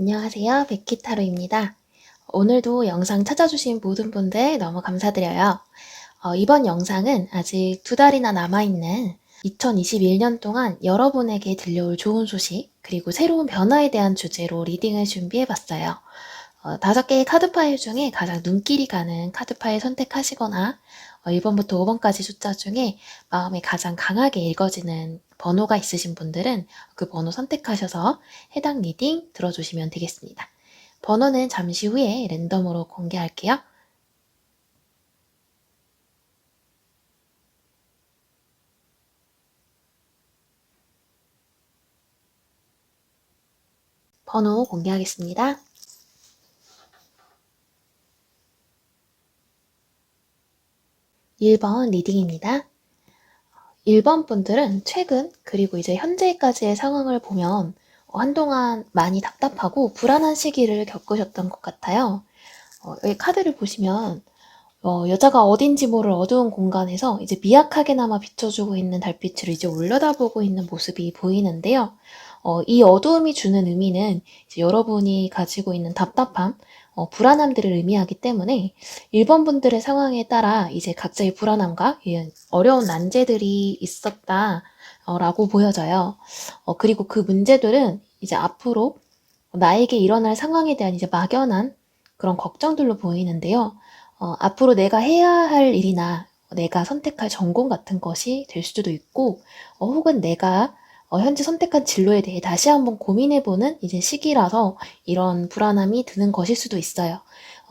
안녕하세요. 백희타로입니다. 오늘도 영상 찾아주신 모든 분들 너무 감사드려요. 이번 영상은 아직 2달이나 남아있는 2021년 동안 여러분에게 들려올 좋은 소식, 그리고 새로운 변화에 대한 주제로 리딩을 준비해봤어요. 5개의 카드 파일 중에 가장 눈길이 가는 카드 파일 선택하시거나 1번부터 5번까지 숫자 중에 마음에 가장 강하게 읽어지는 번호가 있으신 분들은 그 번호 선택하셔서 해당 리딩 들어주시면 되겠습니다. 번호는 잠시 후에 랜덤으로 공개할게요. 번호 공개하겠습니다. 1번 리딩입니다. 1번 분들은 최근 그리고 이제 현재까지의 상황을 보면 한동안 많이 답답하고 불안한 시기를 겪으셨던 것 같아요. 여기 카드를 보시면 여자가 어딘지 모를 어두운 공간에서 이제 미약하게나마 비춰주고 있는 달빛을 이제 올려다보고 있는 모습이 보이는데요. 이 어두움이 주는 의미는 이제 여러분이 가지고 있는 답답함, 불안함들을 의미하기 때문에 1번 분들의 상황에 따라 이제 각자의 불안함과 어려운 난제들이 있었다, 라고 보여져요. 그리고 그 문제들은 이제 앞으로 나에게 일어날 상황에 대한 이제 막연한 그런 걱정들로 보이는데요. 앞으로 내가 해야 할 일이나 내가 선택할 전공 같은 것이 될 수도 있고, 혹은 내가 현재 선택한 진로에 대해 다시 한번 고민해보는 이제 시기라서 이런 불안함이 드는 것일 수도 있어요.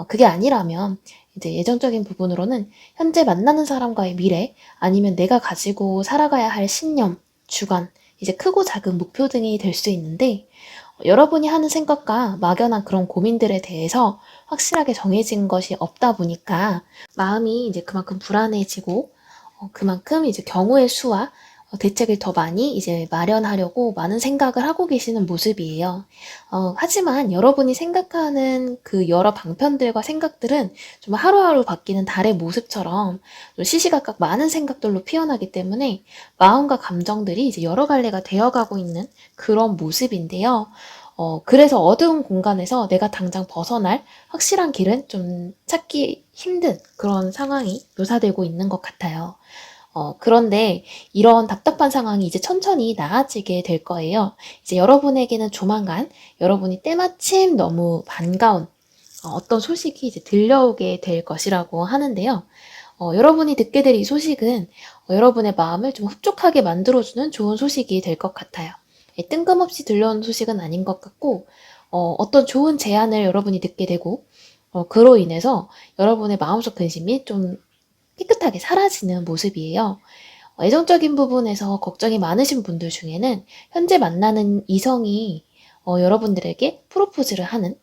그게 아니라면 이제 예정적인 부분으로는 현재 만나는 사람과의 미래, 아니면 내가 가지고 살아가야 할 신념, 주관, 이제 크고 작은 목표 등이 될 수 있는데, 여러분이 하는 생각과 막연한 그런 고민들에 대해서 확실하게 정해진 것이 없다 보니까 마음이 이제 그만큼 불안해지고, 그만큼 이제 경우의 수와 대책을 더 많이 이제 마련하려고 많은 생각을 하고 계시는 모습이에요. 하지만 여러분이 생각하는 그 여러 방편들과 생각들은 좀 하루하루 바뀌는 달의 모습처럼 좀 시시각각 많은 생각들로 피어나기 때문에 마음과 감정들이 이제 여러 갈래가 되어가고 있는 그런 모습인데요. 그래서 어두운 공간에서 내가 당장 벗어날 확실한 길은 좀 찾기 힘든 그런 상황이 묘사되고 있는 것 같아요. 그런데 이런 답답한 상황이 이제 천천히 나아지게 될 거예요. 이제 여러분에게는 조만간 여러분이 때마침 너무 반가운 어떤 소식이 이제 들려오게 될 것이라고 하는데요. 여러분이 듣게 될 이 소식은 여러분의 마음을 좀 흡족하게 만들어주는 좋은 소식이 될 것 같아요. 뜬금없이 들려오는 소식은 아닌 것 같고, 어떤 좋은 제안을 여러분이 듣게 되고, 그로 인해서 여러분의 마음속 근심이 좀 깨끗하게 사라지는 모습이에요. 애정적인 부분에서 걱정이 많으신 분들 중에는 현재 만나는 이성이 여러분들에게 프로포즈를 하는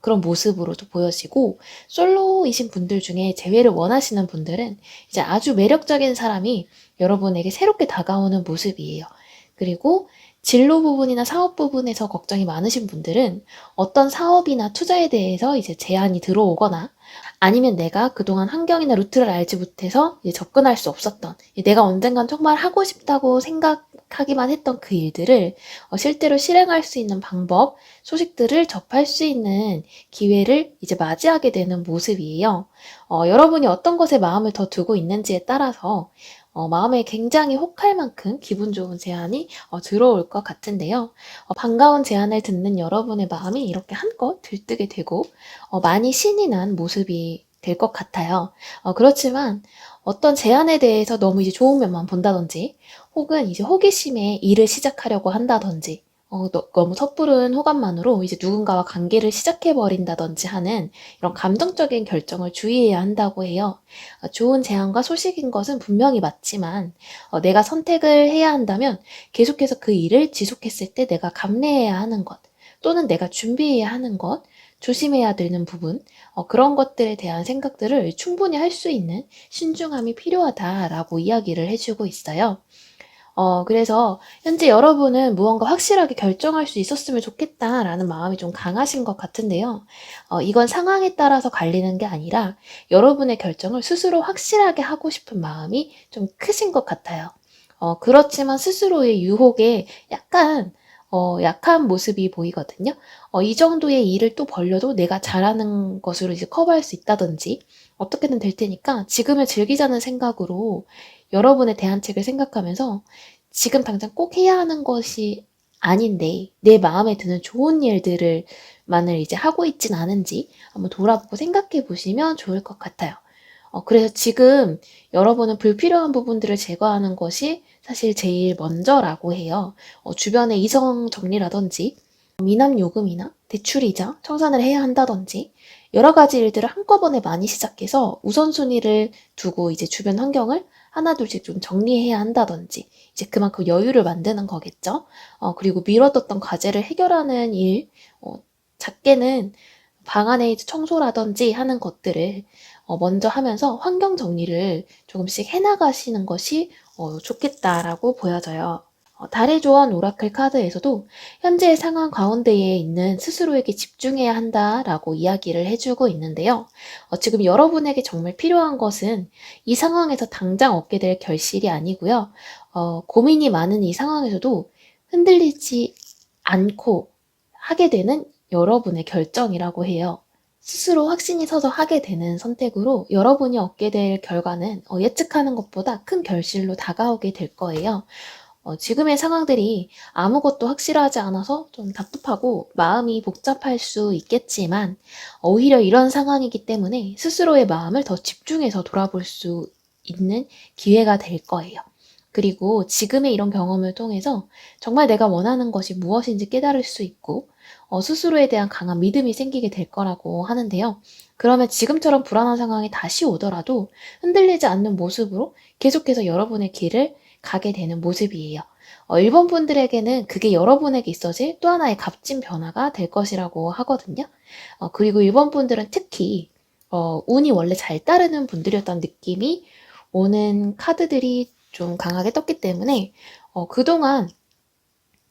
그런 모습으로도 보여지고, 솔로이신 분들 중에 재회를 원하시는 분들은 이제 아주 매력적인 사람이 여러분에게 새롭게 다가오는 모습이에요. 그리고 진로 부분이나 사업 부분에서 걱정이 많으신 분들은 어떤 사업이나 투자에 대해서 이제 제안이 들어오거나, 아니면 내가 그동안 환경이나 루트를 알지 못해서 접근할 수 없었던, 내가 언젠간 정말 하고 싶다고 생각하기만 했던 그 일들을 실제로 실행할 수 있는 방법, 소식들을 접할 수 있는 기회를 이제 맞이하게 되는 모습이에요. 여러분이 어떤 것에 마음을 더 두고 있는지에 따라서 마음에 굉장히 혹할 만큼 기분 좋은 제안이 들어올 것 같은데요. 반가운 제안을 듣는 여러분의 마음이 이렇게 한껏 들뜨게 되고 많이 신이 난 모습이 될 것 같아요. 그렇지만 어떤 제안에 대해서 너무 이제 좋은 면만 본다든지, 혹은 이제 호기심에 일을 시작하려고 한다든지, 너무 섣부른 호감만으로 이제 누군가와 관계를 시작해버린다든지 하는 이런 감정적인 결정을 주의해야 한다고 해요. 좋은 제안과 소식인 것은 분명히 맞지만, 내가 선택을 해야 한다면 계속해서 그 일을 지속했을 때 내가 감내해야 하는 것, 또는 내가 준비해야 하는 것, 조심해야 되는 부분, 그런 것들에 대한 생각들을 충분히 할 수 있는 신중함이 필요하다라고 이야기를 해주고 있어요. 그래서 현재 여러분은 무언가 확실하게 결정할 수 있었으면 좋겠다라는 마음이 좀 강하신 것 같은데요. 이건 상황에 따라서 갈리는 게 아니라 여러분의 결정을 스스로 확실하게 하고 싶은 마음이 좀 크신 것 같아요. 그렇지만 스스로의 유혹에 약간 약한 모습이 보이거든요. 이 정도의 일을 또 벌려도 내가 잘하는 것으로 이제 커버할 수 있다든지 어떻게든 될 테니까 지금을 즐기자는 생각으로 여러분의 대안책을 생각하면서 지금 당장 꼭 해야 하는 것이 아닌데 내 마음에 드는 좋은 일들을 만을 이제 하고 있진 않은지 한번 돌아보고 생각해 보시면 좋을 것 같아요. 그래서 지금 여러분은 불필요한 부분들을 제거하는 것이 사실 제일 먼저라고 해요. 주변의 이성 정리라든지 미납 요금이나 대출이자 청산을 해야 한다든지 여러 가지 일들을 한꺼번에 많이 시작해서 우선순위를 두고 이제 주변 환경을 하나둘씩 좀 정리해야 한다든지 이제 그만큼 여유를 만드는 거겠죠. 그리고 미뤄뒀던 과제를 해결하는 일, 작게는 방 안에 청소라든지 하는 것들을 먼저 하면서 환경 정리를 조금씩 해나가시는 것이 좋겠다라고 보여져요. 달의 조언 오라클 카드에서도 현재의 상황 가운데에 있는 스스로에게 집중해야 한다라고 이야기를 해주고 있는데요. 지금 여러분에게 정말 필요한 것은 이 상황에서 당장 얻게 될 결실이 아니고요. 고민이 많은 이 상황에서도 흔들리지 않고 하게 되는 여러분의 결정이라고 해요. 스스로 확신이 서서 하게 되는 선택으로 여러분이 얻게 될 결과는 예측하는 것보다 큰 결실로 다가오게 될 거예요. 지금의 상황들이 아무것도 확실하지 않아서 좀 답답하고 마음이 복잡할 수 있겠지만 오히려 이런 상황이기 때문에 스스로의 마음을 더 집중해서 돌아볼 수 있는 기회가 될 거예요. 그리고 지금의 이런 경험을 통해서 정말 내가 원하는 것이 무엇인지 깨달을 수 있고 스스로에 대한 강한 믿음이 생기게 될 거라고 하는데요. 그러면 지금처럼 불안한 상황이 다시 오더라도 흔들리지 않는 모습으로 계속해서 여러분의 길을 가게 되는 모습이에요. 1번 분들에게는 그게 여러분에게 있어질 또 하나의 값진 변화가 될 것이라고 하거든요. 그리고 1번 분들은 특히 운이 원래 잘 따르는 분들이었다는 느낌이 오는 카드들이 좀 강하게 떴기 때문에 그동안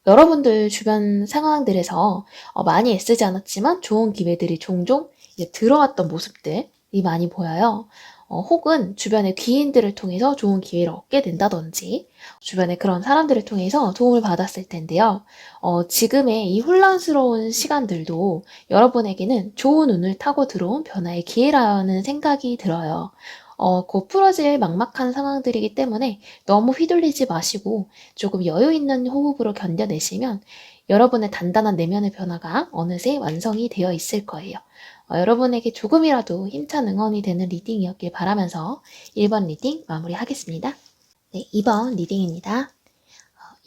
여러분들 주변 상황들에서 많이 애쓰지 않았지만 좋은 기회들이 종종 이제 들어왔던 모습들이 많이 보여요. 혹은 주변의 귀인들을 통해서 좋은 기회를 얻게 된다든지 주변의 그런 사람들을 통해서 도움을 받았을 텐데요. 지금의 이 혼란스러운 시간들도 여러분에게는 좋은 운을 타고 들어온 변화의 기회라는 생각이 들어요. 곧 풀어질 막막한 상황들이기 때문에 너무 휘둘리지 마시고 조금 여유 있는 호흡으로 견뎌내시면 여러분의 단단한 내면의 변화가 어느새 완성이 되어 있을 거예요. 여러분에게 조금이라도 힘찬 응원이 되는 리딩이었길 바라면서 1번 리딩 마무리하겠습니다. 네, 2번 리딩입니다.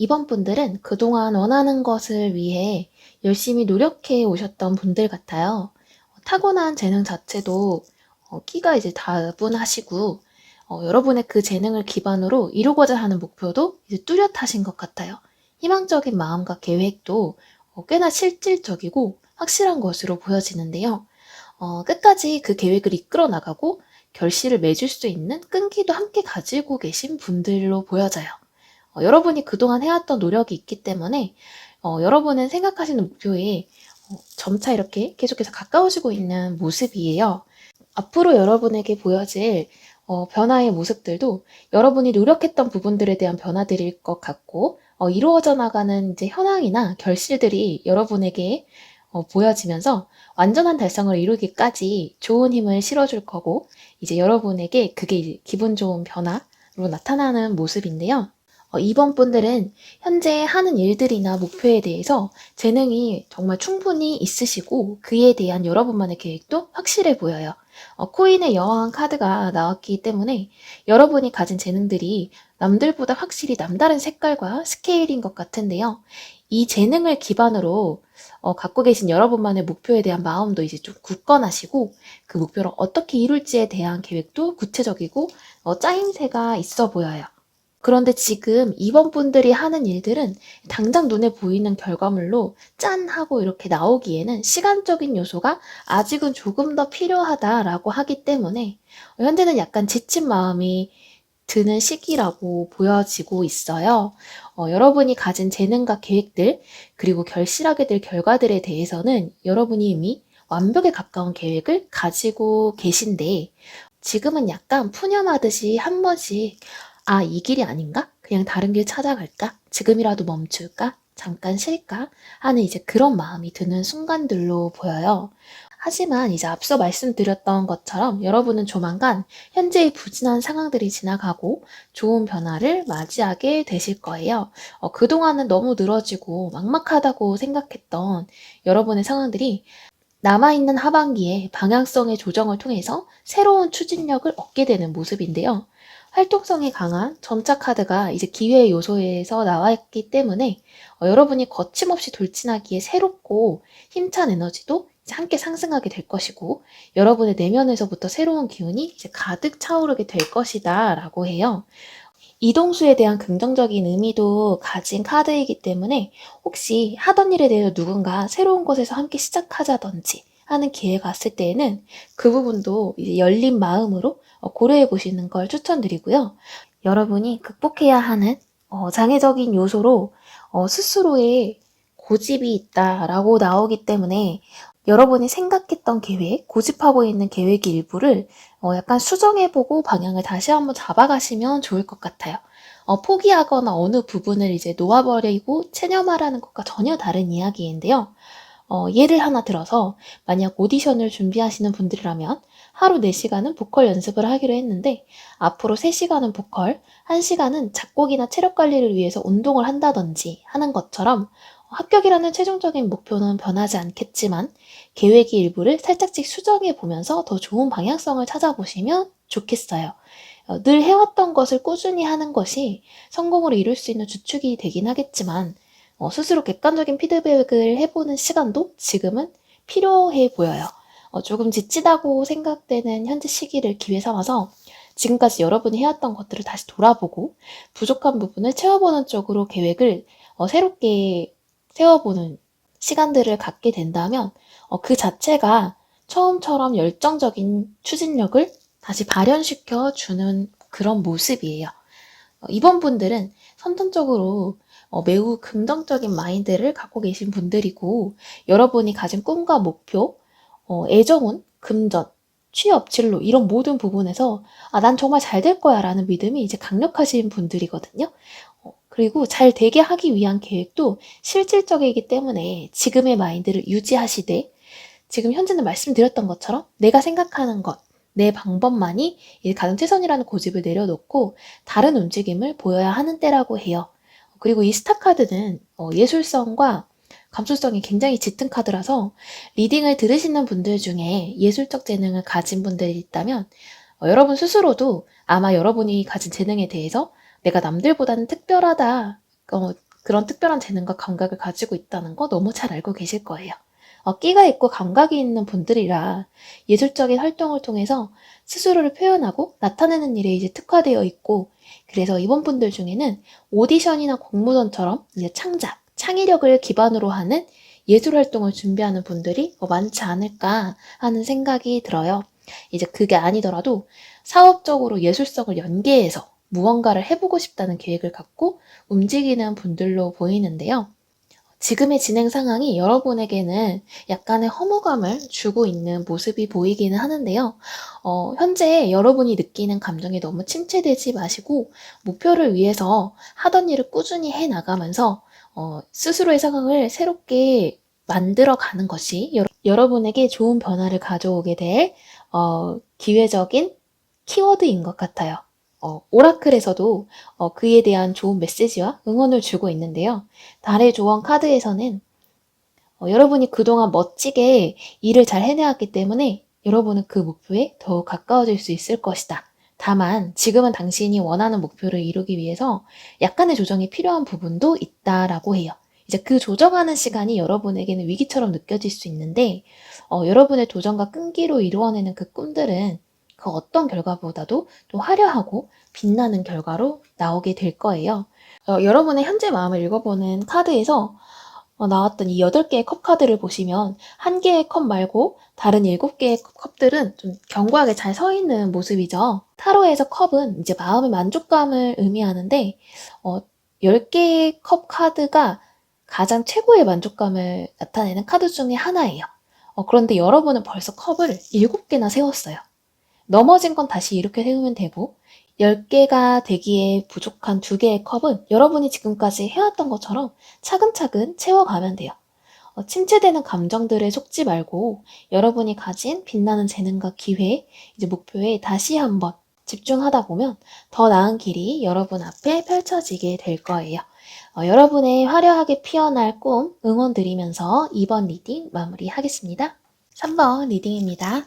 2번 분들은 그동안 원하는 것을 위해 열심히 노력해 오셨던 분들 같아요. 타고난 재능 자체도 끼가 이제 다분하시고 여러분의 그 재능을 기반으로 이루고자 하는 목표도 이제 뚜렷하신 것 같아요. 희망적인 마음과 계획도 꽤나 실질적이고 확실한 것으로 보여지는데요. 끝까지 그 계획을 이끌어 나가고 결실을 맺을 수 있는 끈기도 함께 가지고 계신 분들로 보여져요. 여러분이 그동안 해왔던 노력이 있기 때문에 여러분은 생각하시는 목표에 점차 이렇게 계속해서 가까워지고 있는 모습이에요. 앞으로 여러분에게 보여질 변화의 모습들도 여러분이 노력했던 부분들에 대한 변화들일 것 같고 이루어져 나가는 이제 현황이나 결실들이 여러분에게 보여지면서 완전한 달성을 이루기까지 좋은 힘을 실어줄 거고 이제 여러분에게 그게 이제 기분 좋은 변화로 나타나는 모습인데요. 2번 분들은 현재 하는 일들이나 목표에 대해서 재능이 정말 충분히 있으시고 그에 대한 여러분만의 계획도 확실해 보여요. 코인의 여왕 카드가 나왔기 때문에 여러분이 가진 재능들이 남들보다 확실히 남다른 색깔과 스케일인 것 같은데요. 이 재능을 기반으로 갖고 계신 여러분만의 목표에 대한 마음도 이제 좀 굳건하시고 그 목표를 어떻게 이룰지에 대한 계획도 구체적이고 짜임새가 있어 보여요. 그런데 지금 2번 분들이 하는 일들은 당장 눈에 보이는 결과물로 짠 하고 이렇게 나오기에는 시간적인 요소가 아직은 조금 더 필요하다라고 하기 때문에 현재는 약간 지친 마음이 드는 시기라고 보여지고 있어요. 여러분이 가진 재능과 계획들 그리고 결실하게 될 결과들에 대해서는 여러분이 이미 완벽에 가까운 계획을 가지고 계신데 지금은 약간 푸념하듯이 한 번씩 이 길이 아닌가? 그냥 다른 길 찾아갈까? 지금이라도 멈출까? 잠깐 쉴까 하는 이제 그런 마음이 드는 순간들로 보여요. 하지만 이제 앞서 말씀드렸던 것처럼 여러분은 조만간 현재의 부진한 상황들이 지나가고 좋은 변화를 맞이하게 되실 거예요. 그동안은 너무 늘어지고 막막하다고 생각했던 여러분의 상황들이 남아있는 하반기에 방향성의 조정을 통해서 새로운 추진력을 얻게 되는 모습인데요. 활동성이 강한 전차 카드가 이제 기회의 요소에서 나왔기 때문에 여러분이 거침없이 돌진하기에 새롭고 힘찬 에너지도 이제 함께 상승하게 될 것이고 여러분의 내면에서부터 새로운 기운이 이제 가득 차오르게 될 것이다 라고 해요. 이동수에 대한 긍정적인 의미도 가진 카드이기 때문에 혹시 하던 일에 대해서 누군가 새로운 곳에서 함께 시작하자든지 하는 기회가 왔을 때에는 그 부분도 이제 열린 마음으로 고려해 보시는 걸 추천드리고요. 여러분이 극복해야 하는 장애적인 요소로 스스로의 고집이 있다라고 나오기 때문에 여러분이 생각했던 계획, 고집하고 있는 계획의 일부를 약간 수정해보고 방향을 다시 한번 잡아가시면 좋을 것 같아요. 포기하거나 어느 부분을 이제 놓아버리고 체념하라는 것과 전혀 다른 이야기인데요. 예를 하나 들어서 만약 오디션을 준비하시는 분들이라면 하루 4시간은 보컬 연습을 하기로 했는데 앞으로 3시간은 보컬, 1시간은 작곡이나 체력 관리를 위해서 운동을 한다든지 하는 것처럼 합격이라는 최종적인 목표는 변하지 않겠지만 계획의 일부를 살짝씩 수정해 보면서 더 좋은 방향성을 찾아보시면 좋겠어요. 늘 해왔던 것을 꾸준히 하는 것이 성공을 이룰 수 있는 주축이 되긴 하겠지만 스스로 객관적인 피드백을 해보는 시간도 지금은 필요해 보여요. 조금 지치다고 생각되는 현재 시기를 기회 삼아서 지금까지 여러분이 해왔던 것들을 다시 돌아보고 부족한 부분을 채워보는 쪽으로 계획을 새롭게 세워보는 시간들을 갖게 된다면 그 자체가 처음처럼 열정적인 추진력을 다시 발현시켜 주는 그런 모습이에요. 이번 분들은 선천적으로 매우 긍정적인 마인드를 갖고 계신 분들이고 여러분이 가진 꿈과 목표, 애정운, 금전, 취업, 진로 이런 모든 부분에서 난 정말 잘 될 거야 라는 믿음이 이제 강력하신 분들이거든요. 그리고 잘 되게 하기 위한 계획도 실질적이기 때문에 지금의 마인드를 유지하시되 지금 현재는 말씀드렸던 것처럼 내가 생각하는 것, 내 방법만이 가장 최선이라는 고집을 내려놓고 다른 움직임을 보여야 하는 때라고 해요. 그리고 이 스타카드는 예술성과 감수성이 굉장히 짙은 카드라서 리딩을 들으시는 분들 중에 예술적 재능을 가진 분들이 있다면 여러분 스스로도 아마 여러분이 가진 재능에 대해서 내가 남들보다는 특별하다, 그런 특별한 재능과 감각을 가지고 있다는 거 너무 잘 알고 계실 거예요. 끼가 있고 감각이 있는 분들이라 예술적인 활동을 통해서 스스로를 표현하고 나타내는 일에 이제 특화되어 있고 그래서 이번 분들 중에는 오디션이나 공모전처럼 이제 창의력을 기반으로 하는 예술 활동을 준비하는 분들이 많지 않을까 하는 생각이 들어요. 이제 그게 아니더라도 사업적으로 예술성을 연계해서 무언가를 해보고 싶다는 계획을 갖고 움직이는 분들로 보이는데요. 지금의 진행 상황이 여러분에게는 약간의 허무감을 주고 있는 모습이 보이기는 하는데요. 현재 여러분이 느끼는 감정에 너무 침체되지 마시고 목표를 위해서 하던 일을 꾸준히 해 나가면서 스스로의 상황을 새롭게 만들어가는 것이 여러분에게 좋은 변화를 가져오게 될 기회적인 키워드인 것 같아요. 오라클에서도 그에 대한 좋은 메시지와 응원을 주고 있는데요. 달의 조언 카드에서는 여러분이 그동안 멋지게 일을 잘 해내왔기 때문에 여러분은 그 목표에 더욱 가까워질 수 있을 것이다. 다만 지금은 당신이 원하는 목표를 이루기 위해서 약간의 조정이 필요한 부분도 있다라고 해요. 이제 그 조정하는 시간이 여러분에게는 위기처럼 느껴질 수 있는데 여러분의 도전과 끈기로 이루어내는 그 꿈들은 그 어떤 결과보다도 또 화려하고 빛나는 결과로 나오게 될 거예요. 여러분의 현재 마음을 읽어보는 카드에서 나왔던 이 8개의 컵 카드를 보시면 한 개의 컵 말고 다른 7개의 컵들은 좀 견고하게 잘 서 있는 모습이죠. 타로에서 컵은 이제 마음의 만족감을 의미하는데 10개의 컵 카드가 가장 최고의 만족감을 나타내는 카드 중에 하나예요. 그런데 여러분은 벌써 컵을 7개나 세웠어요. 넘어진 건 다시 이렇게 세우면 되고 10개가 되기에 부족한 2개의 컵은 여러분이 지금까지 해왔던 것처럼 차근차근 채워가면 돼요. 침체되는 감정들에 속지 말고 여러분이 가진 빛나는 재능과 기회, 이제 목표에 다시 한번 집중하다 보면 더 나은 길이 여러분 앞에 펼쳐지게 될 거예요. 여러분의 화려하게 피어날 꿈 응원드리면서 이번 리딩 마무리하겠습니다. 3번 리딩입니다.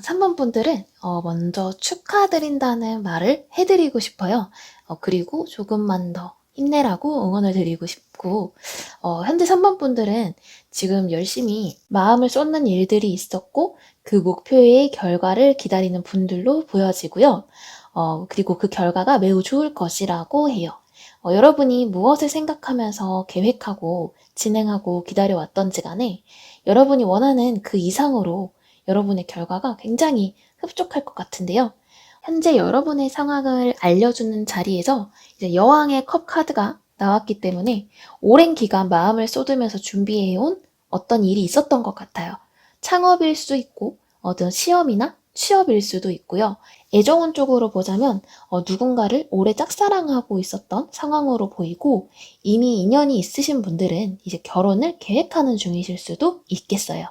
3번 분들은 먼저 축하드린다는 말을 해드리고 싶어요. 그리고 조금만 더 힘내라고 응원을 드리고 싶고, 현재 3번 분들은 지금 열심히 마음을 쏟는 일들이 있었고 그 목표의 결과를 기다리는 분들로 보여지고요. 그리고 그 결과가 매우 좋을 것이라고 해요. 여러분이 무엇을 생각하면서 계획하고 진행하고 기다려왔던지 간에 여러분이 원하는 그 이상으로 여러분의 결과가 굉장히 흡족할 것 같은데요. 현재 여러분의 상황을 알려주는 자리에서 이제 여왕의 컵 카드가 나왔기 때문에 오랜 기간 마음을 쏟으면서 준비해온 어떤 일이 있었던 것 같아요. 창업일 수도 있고 어떤 시험이나 취업일 수도 있고요. 애정운 쪽으로 보자면 누군가를 오래 짝사랑하고 있었던 상황으로 보이고 이미 인연이 있으신 분들은 이제 결혼을 계획하는 중이실 수도 있겠어요.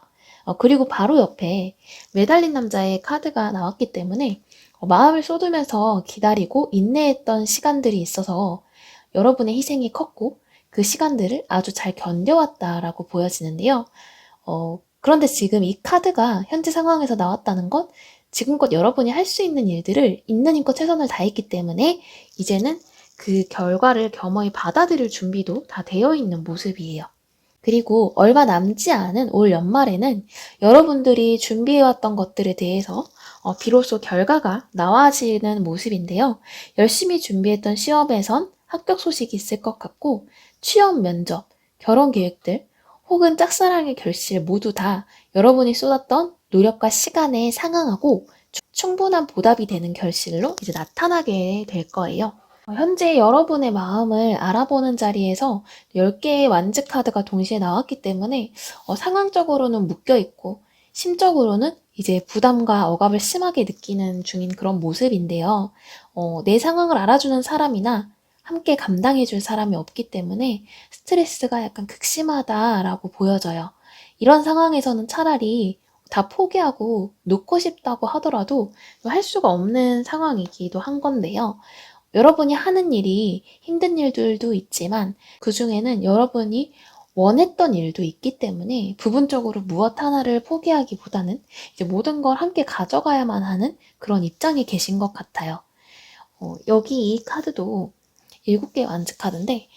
그리고 바로 옆에 매달린 남자의 카드가 나왔기 때문에 마음을 쏟으면서 기다리고 인내했던 시간들이 있어서 여러분의 희생이 컸고 그 시간들을 아주 잘 견뎌왔다라고 보여지는데요. 그런데 지금 이 카드가 현재 상황에서 나왔다는 건 지금껏 여러분이 할 수 있는 일들을 있는 힘껏 최선을 다했기 때문에 이제는 그 결과를 겸허히 받아들일 준비도 다 되어 있는 모습이에요. 그리고 얼마 남지 않은 올 연말에는 여러분들이 준비해왔던 것들에 대해서 비로소 결과가 나와지는 모습인데요. 열심히 준비했던 시험에선 합격 소식이 있을 것 같고 취업 면접, 결혼 계획들 혹은 짝사랑의 결실 모두 다 여러분이 쏟았던 노력과 시간에 상응하고 충분한 보답이 되는 결실로 이제 나타나게 될 거예요. 현재 여러분의 마음을 알아보는 자리에서 10개의 완즈 카드가 동시에 나왔기 때문에 상황적으로는 묶여있고 심적으로는 이제 부담과 억압을 심하게 느끼는 중인 그런 모습인데요. 내 상황을 알아주는 사람이나 함께 감당해줄 사람이 없기 때문에 스트레스가 약간 극심하다라고 보여져요. 이런 상황에서는 차라리 다 포기하고 놓고 싶다고 하더라도 할 수가 없는 상황이기도 한 건데요. 여러분이 하는 일이 힘든 일들도 있지만 그 중에는 여러분이 원했던 일도 있기 때문에 부분적으로 무엇 하나를 포기하기보다는 이제 모든 걸 함께 가져가야만 하는 그런 입장에 계신 것 같아요. 여기 이 카드도 7개의 완즈 카드인데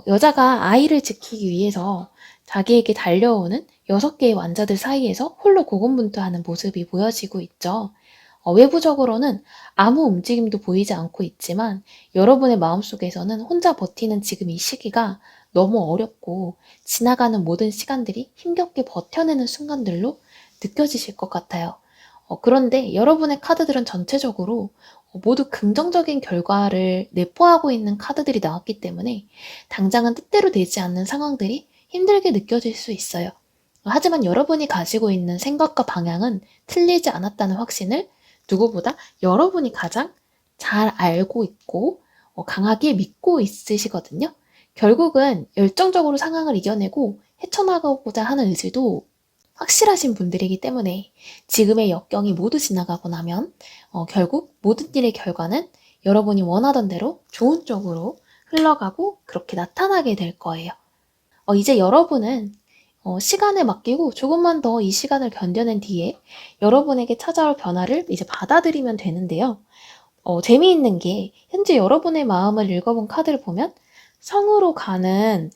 여자가 아이를 지키기 위해서 자기에게 달려오는 6개의 완자들 사이에서 홀로 고군분투하는 모습이 보여지고 있죠. 외부적으로는 아무 움직임도 보이지 않고 있지만 여러분의 마음속에서는 혼자 버티는 지금 이 시기가 너무 어렵고 지나가는 모든 시간들이 힘겹게 버텨내는 순간들로 느껴지실 것 같아요. 그런데 여러분의 카드들은 전체적으로 모두 긍정적인 결과를 내포하고 있는 카드들이 나왔기 때문에 당장은 뜻대로 되지 않는 상황들이 힘들게 느껴질 수 있어요. 하지만 여러분이 가지고 있는 생각과 방향은 틀리지 않았다는 확신을 누구보다 여러분이 가장 잘 알고 있고 강하게 믿고 있으시거든요. 결국은 열정적으로 상황을 이겨내고 헤쳐나가고자 하는 의지도 확실하신 분들이기 때문에 지금의 역경이 모두 지나가고 나면 결국 모든 일의 결과는 여러분이 원하던 대로 좋은 쪽으로 흘러가고 그렇게 나타나게 될 거예요. 이제 여러분은 시간에 맡기고 조금만 더 이 시간을 견뎌낸 뒤에 여러분에게 찾아올 변화를 이제 받아들이면 되는데요. 재미있는 게 현재 여러분의 마음을 읽어본 카드를 보면 성으로 가는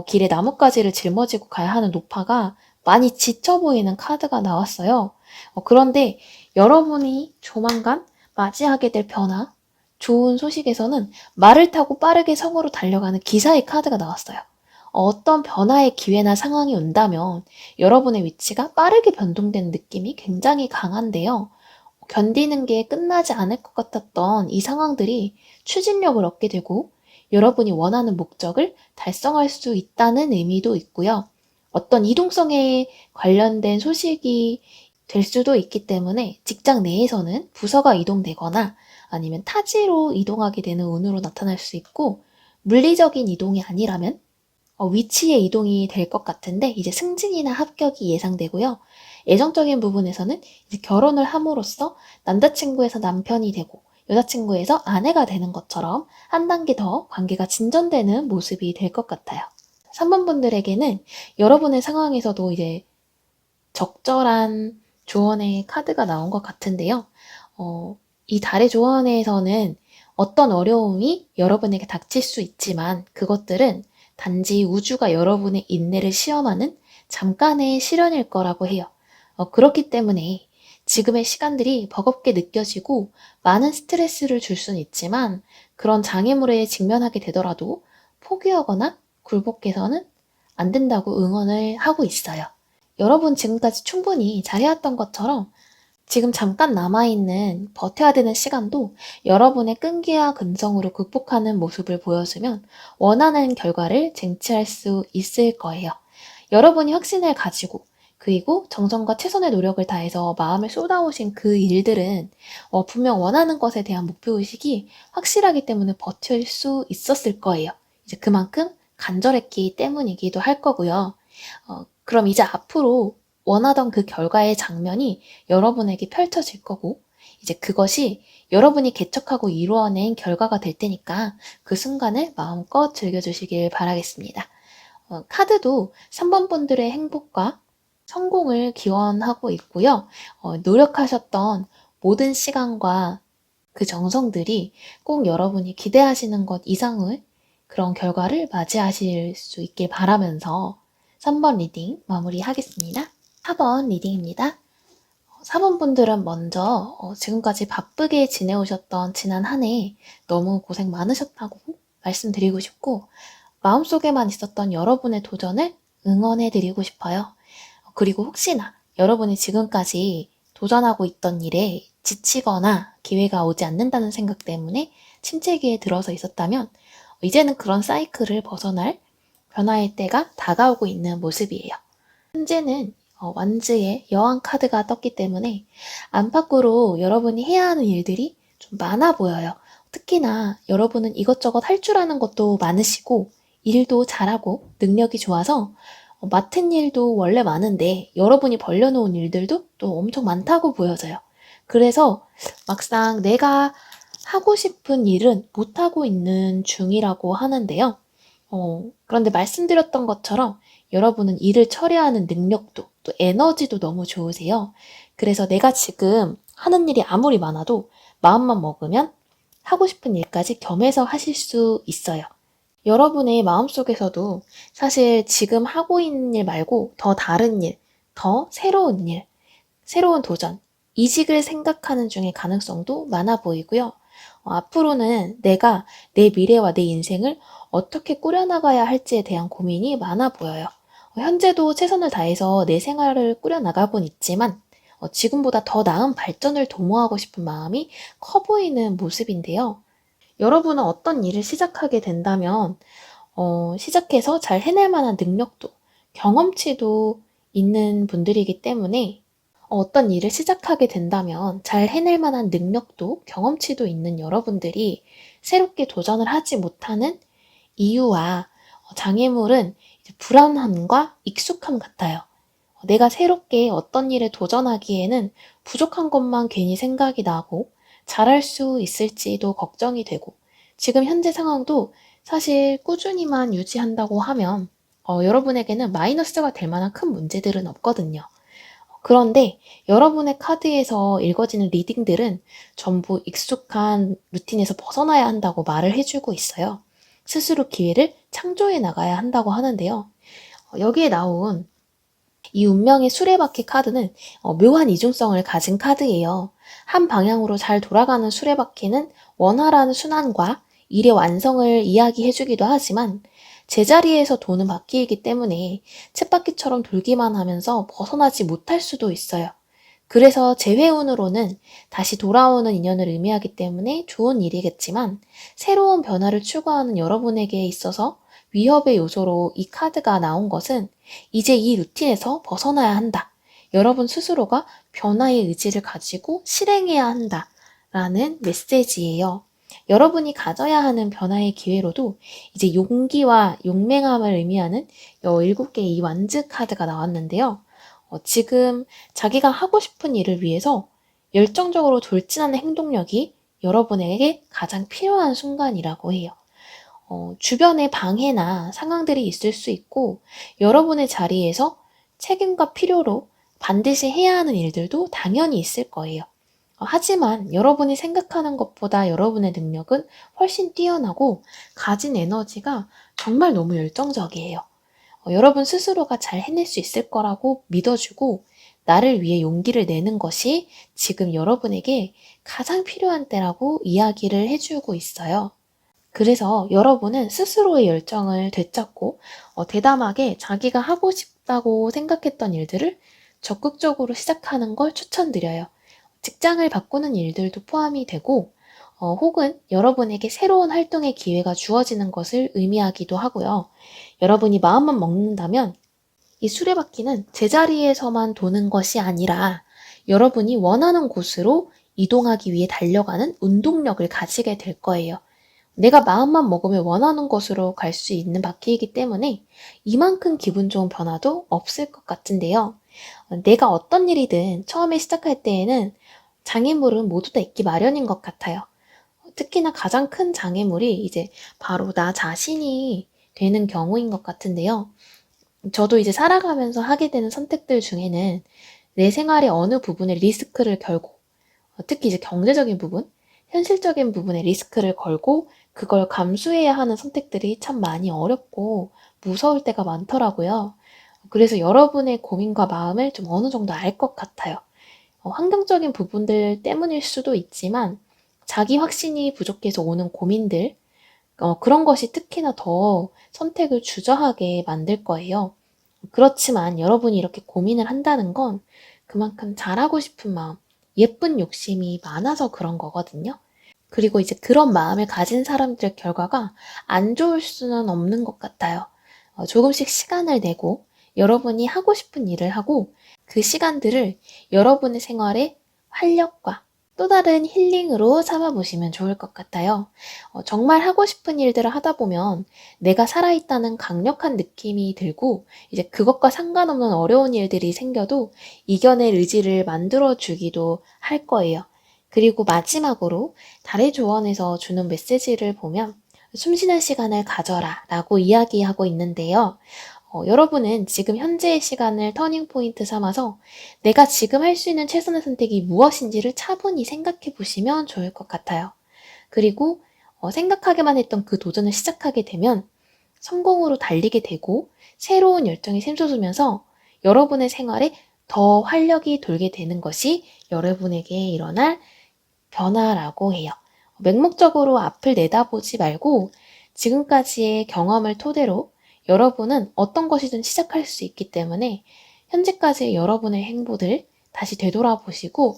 길에 나뭇가지를 짊어지고 가야 하는 노파가 많이 지쳐 보이는 카드가 나왔어요. 그런데 여러분이 조만간 맞이하게 될 변화, 좋은 소식에서는 말을 타고 빠르게 성으로 달려가는 기사의 카드가 나왔어요. 어떤 변화의 기회나 상황이 온다면 여러분의 위치가 빠르게 변동되는 느낌이 굉장히 강한데요. 견디는 게 끝나지 않을 것 같았던 이 상황들이 추진력을 얻게 되고 여러분이 원하는 목적을 달성할 수 있다는 의미도 있고요. 어떤 이동성에 관련된 소식이 될 수도 있기 때문에 직장 내에서는 부서가 이동되거나 아니면 타지로 이동하게 되는 운으로 나타날 수 있고, 물리적인 이동이 아니라면 위치의 이동이 될 것 같은데 이제 승진이나 합격이 예상되고요. 애정적인 부분에서는 이제 결혼을 함으로써 남자친구에서 남편이 되고 여자친구에서 아내가 되는 것처럼 한 단계 더 관계가 진전되는 모습이 될 것 같아요. 3번 분들에게는 여러분의 상황에서도 이제 적절한 조언의 카드가 나온 것 같은데요. 이 달의 조언에서는 어떤 어려움이 여러분에게 닥칠 수 있지만 그것들은 단지 우주가 여러분의 인내를 시험하는 잠깐의 시련일 거라고 해요. 그렇기 때문에 지금의 시간들이 버겁게 느껴지고 많은 스트레스를 줄 수는 있지만 그런 장애물에 직면하게 되더라도 포기하거나 굴복해서는 안 된다고 응원을 하고 있어요. 여러분 지금까지 충분히 잘해왔던 것처럼 지금 잠깐 남아있는 버텨야 되는 시간도 여러분의 끈기와 근성으로 극복하는 모습을 보여주면 원하는 결과를 쟁취할 수 있을 거예요. 여러분이 확신을 가지고 그리고 정성과 최선의 노력을 다해서 마음을 쏟아오신 그 일들은 분명 원하는 것에 대한 목표의식이 확실하기 때문에 버틸 수 있었을 거예요. 이제 그만큼 간절했기 때문이기도 할 거고요. 그럼 이제 앞으로 원하던 그 결과의 장면이 여러분에게 펼쳐질 거고, 이제 그것이 여러분이 개척하고 이루어낸 결과가 될 테니까 그 순간을 마음껏 즐겨주시길 바라겠습니다. 카드도 3번 분들의 행복과 성공을 기원하고 있고요. 노력하셨던 모든 시간과 그 정성들이 꼭 여러분이 기대하시는 것 이상의 그런 결과를 맞이하실 수 있길 바라면서 3번 리딩 마무리하겠습니다. 4번 리딩입니다. 4번 분들은 먼저 지금까지 바쁘게 지내오셨던 지난 한 해 너무 고생 많으셨다고 말씀드리고 싶고, 마음속에만 있었던 여러분의 도전을 응원해드리고 싶어요. 그리고 혹시나 여러분이 지금까지 도전하고 있던 일에 지치거나 기회가 오지 않는다는 생각 때문에 침체기에 들어서 있었다면 이제는 그런 사이클을 벗어날 변화의 때가 다가오고 있는 모습이에요. 현재는 완즈의 여왕 카드가 떴기 때문에 안팎으로 여러분이 해야 하는 일들이 좀 많아 보여요. 특히나 여러분은 이것저것 할 줄 아는 것도 많으시고 일도 잘하고 능력이 좋아서 맡은 일도 원래 많은데 여러분이 벌려놓은 일들도 또 엄청 많다고 보여져요. 그래서 막상 내가 하고 싶은 일은 못하고 있는 중이라고 하는데요. 그런데 말씀드렸던 것처럼 여러분은 일을 처리하는 능력도 또 에너지도 너무 좋으세요. 그래서 내가 지금 하는 일이 아무리 많아도 마음만 먹으면 하고 싶은 일까지 겸해서 하실 수 있어요. 여러분의 마음속에서도 사실 지금 하고 있는 일 말고 더 다른 일, 더 새로운 일, 새로운 도전, 이직을 생각하는 중에 가능성도 많아 보이고요. 앞으로는 내가 내 미래와 내 인생을 어떻게 꾸려나가야 할지에 대한 고민이 많아 보여요. 현재도 최선을 다해서 내 생활을 꾸려나가곤 있지만 지금보다 더 나은 발전을 도모하고 싶은 마음이 커 보이는 모습인데요. 여러분은 어떤 일을 시작하게 된다면 시작해서 잘 해낼 만한 능력도 경험치도 있는 분들이기 때문에 어떤 일을 시작하게 된다면 잘 해낼 만한 능력도 경험치도 있는 여러분들이 새롭게 도전을 하지 못하는 이유와 장애물은 이제 불안함과 익숙함 같아요. 내가 새롭게 어떤 일에 도전하기에는 부족한 것만 괜히 생각이 나고 잘할 수 있을지도 걱정이 되고, 지금 현재 상황도 사실 꾸준히만 유지한다고 하면 여러분에게는 마이너스가 될 만한 큰 문제들은 없거든요. 그런데 여러분의 카드에서 읽어지는 리딩들은 전부 익숙한 루틴에서 벗어나야 한다고 말을 해주고 있어요. 스스로 기회를 창조해 나가야 한다고 하는데요. 여기에 나온 이 운명의 수레바퀴 카드는 묘한 이중성을 가진 카드예요. 한 방향으로 잘 돌아가는 수레바퀴는 원활한 순환과 일의 완성을 이야기해주기도 하지만 제자리에서 도는 바퀴이기 때문에 쳇바퀴처럼 돌기만 하면서 벗어나지 못할 수도 있어요. 그래서 재회운으로는 다시 돌아오는 인연을 의미하기 때문에 좋은 일이겠지만 새로운 변화를 추구하는 여러분에게 있어서 위협의 요소로 이 카드가 나온 것은 이제 이 루틴에서 벗어나야 한다. 여러분 스스로가 변화의 의지를 가지고 실행해야 한다라는 메시지예요. 여러분이 가져야 하는 변화의 기회로도 이제 용기와 용맹함을 의미하는 7개의 이 완즈 카드가 나왔는데요. 지금 자기가 하고 싶은 일을 위해서 열정적으로 돌진하는 행동력이 여러분에게 가장 필요한 순간이라고 해요. 주변에 방해나 상황들이 있을 수 있고 여러분의 자리에서 책임과 필요로 반드시 해야 하는 일들도 당연히 있을 거예요. 하지만 여러분이 생각하는 것보다 여러분의 능력은 훨씬 뛰어나고 가진 에너지가 정말 너무 열정적이에요. 여러분 스스로가 잘 해낼 수 있을 거라고 믿어주고 나를 위해 용기를 내는 것이 지금 여러분에게 가장 필요한 때라고 이야기를 해주고 있어요. 그래서 여러분은 스스로의 열정을 되찾고 대담하게 자기가 하고 싶다고 생각했던 일들을 적극적으로 시작하는 걸 추천드려요. 직장을 바꾸는 일들도 포함이 되고 혹은 여러분에게 새로운 활동의 기회가 주어지는 것을 의미하기도 하고요. 여러분이 마음만 먹는다면 이 수레바퀴는 제자리에서만 도는 것이 아니라 여러분이 원하는 곳으로 이동하기 위해 달려가는 운동력을 가지게 될 거예요. 내가 마음만 먹으면 원하는 곳으로 갈 수 있는 바퀴이기 때문에 이만큼 기분 좋은 변화도 없을 것 같은데요. 내가 어떤 일이든 처음에 시작할 때에는 장애물은 모두 다 있기 마련인 것 같아요. 특히나 가장 큰 장애물이 이제 바로 나 자신이 되는 경우인 것 같은데요. 저도 이제 살아가면서 하게 되는 선택들 중에는 내 생활의 어느 부분에 리스크를 걸고, 특히 이제 경제적인 부분, 현실적인 부분에 리스크를 걸고 그걸 감수해야 하는 선택들이 참 많이 어렵고 무서울 때가 많더라고요. 그래서 여러분의 고민과 마음을 좀 어느 정도 알 것 같아요. 환경적인 부분들 때문일 수도 있지만 자기 확신이 부족해서 오는 고민들, 그런 것이 특히나 더 선택을 주저하게 만들 거예요. 그렇지만 여러분이 이렇게 고민을 한다는 건 그만큼 잘하고 싶은 마음, 예쁜 욕심이 많아서 그런 거거든요. 그리고 이제 그런 마음을 가진 사람들 결과가 안 좋을 수는 없는 것 같아요. 조금씩 시간을 내고 여러분이 하고 싶은 일을 하고 그 시간들을 여러분의 생활의 활력과 또 다른 힐링으로 삼아보시면 좋을 것 같아요. 정말 하고 싶은 일들을 하다 보면 내가 살아있다는 강력한 느낌이 들고 이제 그것과 상관없는 어려운 일들이 생겨도 이겨낼 의지를 만들어주기도 할 거예요. 그리고 마지막으로 달의 조언에서 주는 메시지를 보면 숨쉬는 시간을 가져라 라고 이야기하고 있는데요. 여러분은 지금 현재의 시간을 터닝포인트 삼아서 내가 지금 할 수 있는 최선의 선택이 무엇인지를 차분히 생각해 보시면 좋을 것 같아요. 그리고 생각하기만 했던 그 도전을 시작하게 되면 성공으로 달리게 되고 새로운 열정이 샘솟으면서 여러분의 생활에 더 활력이 돌게 되는 것이 여러분에게 일어날 변화라고 해요. 맹목적으로 앞을 내다보지 말고 지금까지의 경험을 토대로 여러분은 어떤 것이든 시작할 수 있기 때문에 현재까지의 여러분의 행보들 다시 되돌아보시고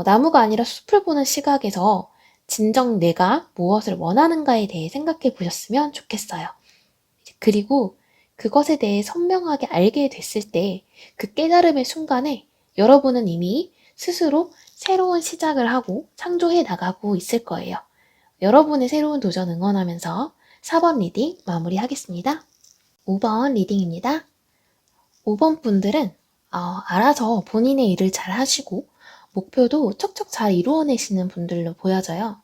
나무가 아니라 숲을 보는 시각에서 진정 내가 무엇을 원하는가에 대해 생각해 보셨으면 좋겠어요. 그리고 그것에 대해 선명하게 알게 됐을 때 그 깨달음의 순간에 여러분은 이미 스스로 새로운 시작을 하고 창조해 나가고 있을 거예요. 여러분의 새로운 도전 응원하면서 4번 리딩 마무리하겠습니다. 5번 리딩입니다. 5번 분들은 알아서 본인의 일을 잘 하시고 목표도 척척 잘 이루어내시는 분들로 보여져요.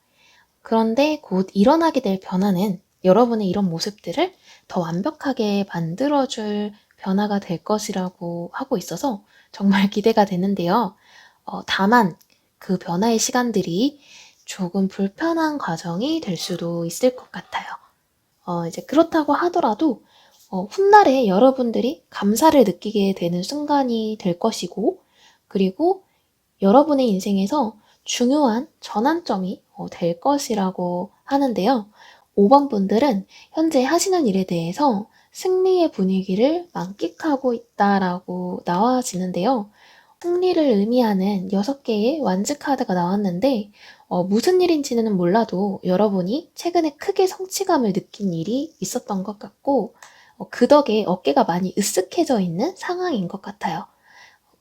그런데 곧 일어나게 될 변화는 여러분의 이런 모습들을 더 완벽하게 만들어줄 변화가 될 것이라고 하고 있어서 정말 기대가 되는데요. 다만 그 변화의 시간들이 조금 불편한 과정이 될 수도 있을 것 같아요. 이제 그렇다고 하더라도 훗날에 여러분들이 감사를 느끼게 되는 순간이 될 것이고, 그리고 여러분의 인생에서 중요한 전환점이 될 것이라고 하는데요. 5번 분들은 현재 하시는 일에 대해서 승리의 분위기를 만끽하고 있다라고 나와지는데요. 승리를 의미하는 6개의 완즈 카드가 나왔는데 무슨 일인지는 몰라도 여러분이 최근에 크게 성취감을 느낀 일이 있었던 것 같고 그 덕에 어깨가 많이 으쓱해져 있는 상황인 것 같아요.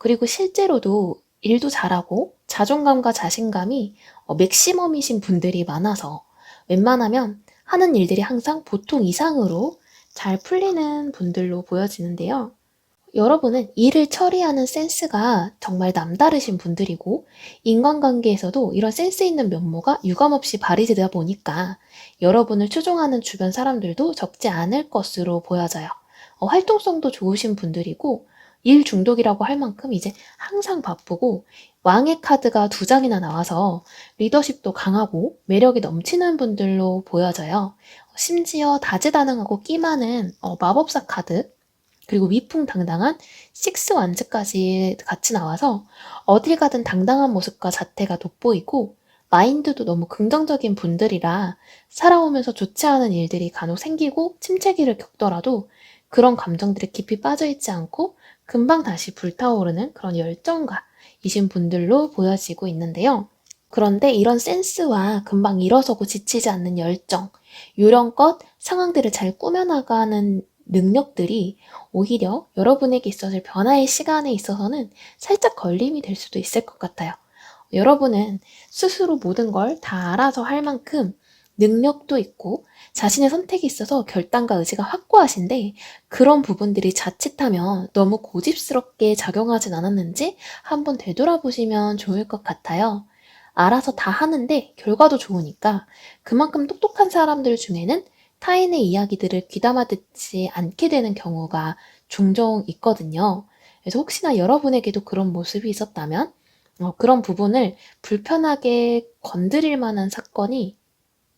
그리고 실제로도 일도 잘하고 자존감과 자신감이 맥시멈이신 분들이 많아서 웬만하면 하는 일들이 항상 보통 이상으로 잘 풀리는 분들로 보여지는데요. 여러분은 일을 처리하는 센스가 정말 남다르신 분들이고 인간관계에서도 이런 센스 있는 면모가 유감없이 발휘되다 보니까 여러분을 추종하는 주변 사람들도 적지 않을 것으로 보여져요. 활동성도 좋으신 분들이고 일 중독이라고 할 만큼 이제 항상 바쁘고 왕의 카드가 2장이나 나와서 리더십도 강하고 매력이 넘치는 분들로 보여져요. 심지어 다재다능하고 끼 많은 마법사 카드, 그리고 위풍당당한 식스 완즈까지 같이 나와서 어딜 가든 당당한 모습과 자태가 돋보이고 마인드도 너무 긍정적인 분들이라 살아오면서 좋지 않은 일들이 간혹 생기고 침체기를 겪더라도 그런 감정들에 깊이 빠져있지 않고 금방 다시 불타오르는 그런 열정가이신 분들로 보여지고 있는데요. 그런데 이런 센스와 금방 일어서고 지치지 않는 열정, 요령껏 상황들을 잘 꾸며나가는 능력들이 오히려 여러분에게 있어서 변화의 시간에 있어서는 살짝 걸림이 될 수도 있을 것 같아요. 여러분은 스스로 모든 걸 다 알아서 할 만큼 능력도 있고 자신의 선택이 있어서 결단과 의지가 확고하신데 그런 부분들이 자칫하면 너무 고집스럽게 작용하진 않았는지 한번 되돌아보시면 좋을 것 같아요. 알아서 다 하는데 결과도 좋으니까 그만큼 똑똑한 사람들 중에는 타인의 이야기들을 귀담아 듣지 않게 되는 경우가 종종 있거든요. 그래서 혹시나 여러분에게도 그런 모습이 있었다면 그런 부분을 불편하게 건드릴 만한 사건이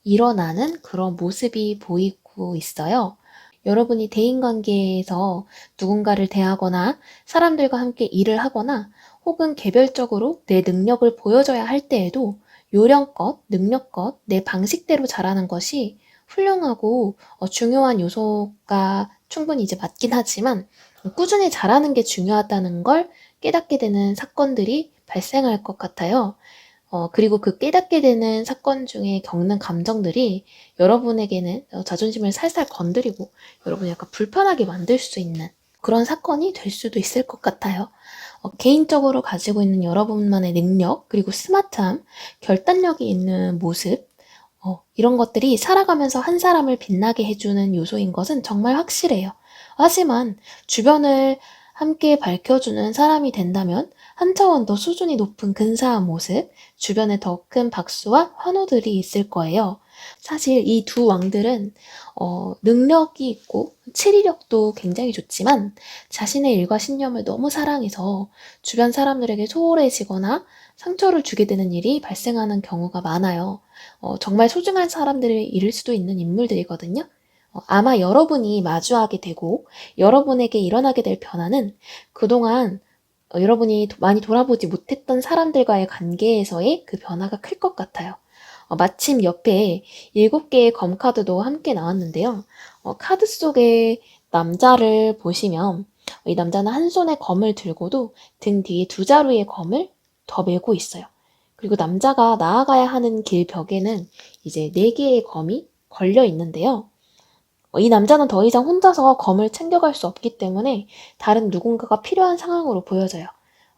일어나는 그런 모습이 보이고 있어요. 여러분이 대인관계에서 누군가를 대하거나 사람들과 함께 일을 하거나 혹은 개별적으로 내 능력을 보여줘야 할 때에도 요령껏, 능력껏 내 방식대로 잘하는 것이 훌륭하고 중요한 요소가 충분히 이제 맞긴 하지만 꾸준히 잘하는 게 중요하다는 걸 깨닫게 되는 사건들이 발생할 것 같아요. 그리고 그 깨닫게 되는 사건 중에 겪는 감정들이 여러분에게는 자존심을 살살 건드리고 여러분이 약간 불편하게 만들 수 있는 그런 사건이 될 수도 있을 것 같아요. 개인적으로 가지고 있는 여러분만의 능력, 그리고 스마트함, 결단력이 있는 모습, 이런 것들이 살아가면서 한 사람을 빛나게 해주는 요소인 것은 정말 확실해요. 하지만 주변을 함께 밝혀주는 사람이 된다면 한 차원 더 수준이 높은 근사한 모습, 주변에 더 큰 박수와 환호들이 있을 거예요. 사실 이 두 왕들은 능력이 있고 치리력도 굉장히 좋지만 자신의 일과 신념을 너무 사랑해서 주변 사람들에게 소홀해지거나 상처를 주게 되는 일이 발생하는 경우가 많아요. 정말 소중한 사람들을 잃을 수도 있는 인물들이거든요. 아마 여러분이 마주하게 되고 여러분에게 일어나게 될 변화는 그동안 여러분이 많이 돌아보지 못했던 사람들과의 관계에서의 그 변화가 클 것 같아요. 마침 옆에 7개의 검카드도 함께 나왔는데요. 카드 속의 남자를 보시면 이 남자는 한 손에 검을 들고도 등 뒤에 2자루의 검을 더 메고 있어요. 그리고 남자가 나아가야 하는 길 벽에는 이제 4개의 검이 걸려 있는데요. 이 남자는 더 이상 혼자서 검을 챙겨갈 수 없기 때문에 다른 누군가가 필요한 상황으로 보여져요.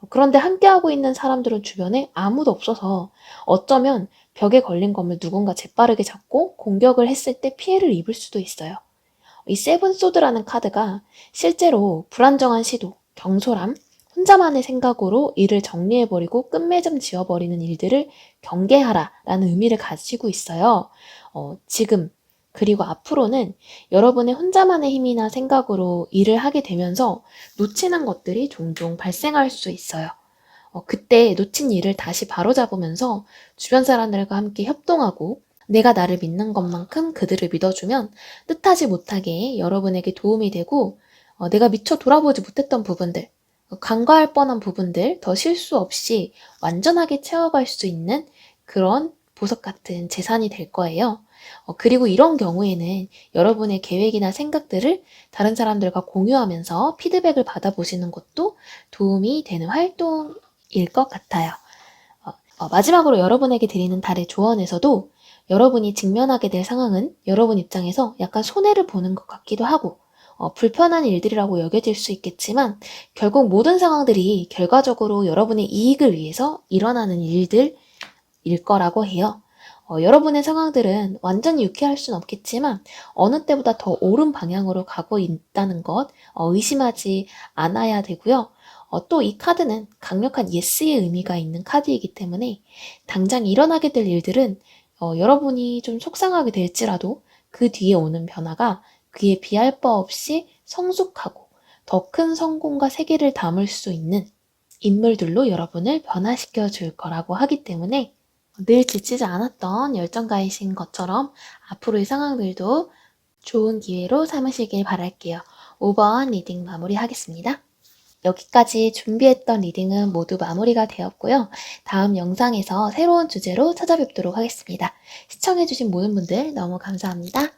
그런데 함께하고 있는 사람들은 주변에 아무도 없어서 어쩌면 벽에 걸린 검을 누군가 재빠르게 잡고 공격을 했을 때 피해를 입을 수도 있어요. 이 세븐 소드라는 카드가 실제로 불안정한 시도, 경솔함, 혼자만의 생각으로 일을 정리해버리고 끝맺음 지어버리는 일들을 경계하라라는 의미를 가지고 있어요. 지금 그리고 앞으로는 여러분의 혼자만의 힘이나 생각으로 일을 하게 되면서 놓치는 것들이 종종 발생할 수 있어요. 그때 놓친 일을 다시 바로잡으면서 주변 사람들과 함께 협동하고 내가 나를 믿는 것만큼 그들을 믿어주면 뜻하지 못하게 여러분에게 도움이 되고 내가 미처 돌아보지 못했던 부분들, 간과할 뻔한 부분들 더 실수 없이 완전하게 채워갈 수 있는 그런 보석 같은 재산이 될 거예요. 그리고 이런 경우에는 여러분의 계획이나 생각들을 다른 사람들과 공유하면서 피드백을 받아보시는 것도 도움이 되는 활동일 것 같아요. 마지막으로 여러분에게 드리는 달의 조언에서도 여러분이 직면하게 될 상황은 여러분 입장에서 약간 손해를 보는 것 같기도 하고 불편한 일들이라고 여겨질 수 있겠지만 결국 모든 상황들이 결과적으로 여러분의 이익을 위해서 일어나는 일들일 거라고 해요. 여러분의 상황들은 완전히 유쾌할 순 없겠지만 어느 때보다 더 옳은 방향으로 가고 있다는 것 의심하지 않아야 되고요. 또 이 카드는 강력한 예스의 의미가 있는 카드이기 때문에 당장 일어나게 될 일들은 여러분이 좀 속상하게 될지라도 그 뒤에 오는 변화가 그에 비할 바 없이 성숙하고 더 큰 성공과 세계를 담을 수 있는 인물들로 여러분을 변화시켜 줄 거라고 하기 때문에 늘 지치지 않았던 열정가이신 것처럼 앞으로의 상황들도 좋은 기회로 삼으시길 바랄게요. 5번 리딩 마무리하겠습니다. 여기까지 준비했던 리딩은 모두 마무리가 되었고요. 다음 영상에서 새로운 주제로 찾아뵙도록 하겠습니다. 시청해주신 모든 분들 너무 감사합니다.